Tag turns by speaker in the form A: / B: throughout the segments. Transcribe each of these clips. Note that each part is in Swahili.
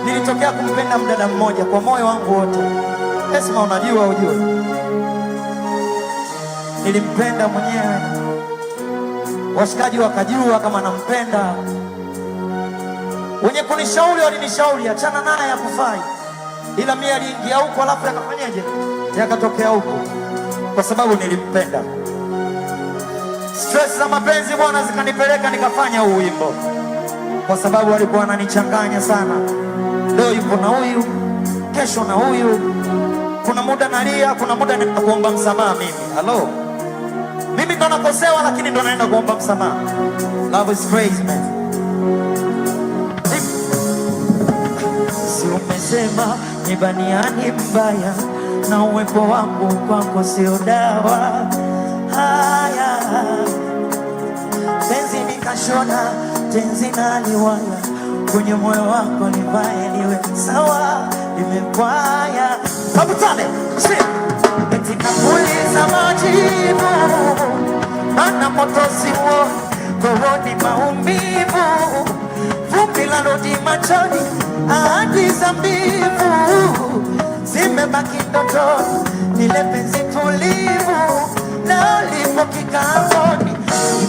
A: Nilitokea kumpenda mdada mmoja kwa moyo wangu wote. Esma, unajua ujue, nilimpenda mwenyewe, washikaji wakajua kama nampenda. Wenye kunishauri walinishauri achana naye, yakufai, ila mimi aliingia huko alafu yakafanyaje, yakatokea huko, kwa sababu nilimpenda. Stress za mapenzi bwana zikanipeleka nikafanya huu wimbo, kwa sababu walikuwa wananichanganya sana. Leo yupo na huyu, kesho na huyu, kuna muda nalia, kuna muda naenda kuomba msamaha mimi. Hello, mimi ndo nakosewa, lakini ndo naenda kuomba msamaha. Love is crazy man. Si umesema ni baniani mbaya, na uwepo wangu kwako sio dawa. Haya penzi nikashona, tenzi na liwaya, kwenye moyo wako nivae niwe sawa, nimekwaya kabutane katika kuuliza majibu, mana moto siwo kooni maumivu, vumbi la rodi machoni, ahadi za mbivu zimebaki ndotoni, nile penzi tulivu na lipo kikangoni,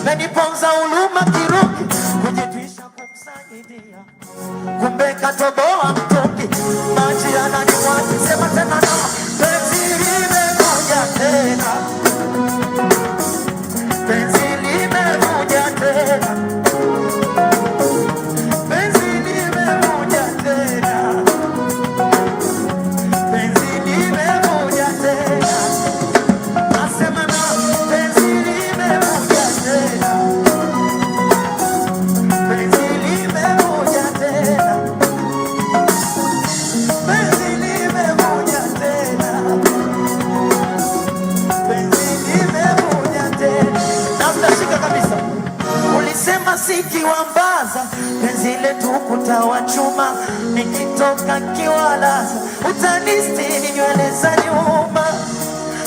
A: imeniponza uluma kiruki, kujitwisha kumsaidia, kumbe katoboa mtungi, maji yananiwaki, sema tena na penzi limekuja tena, penzi limekuja tena, penzi limekuja tena, penzi limekuja tena, nasema na penzi limekuja tena, penzi limekuja tena, penzi limekuja tena, penzi limekuja tena. Na utashika kabisa. Ulisema sikiwambaza, penzi letu ukuta wa chuma, nikitoka kiwalaza utanistiri nywele za nyuma.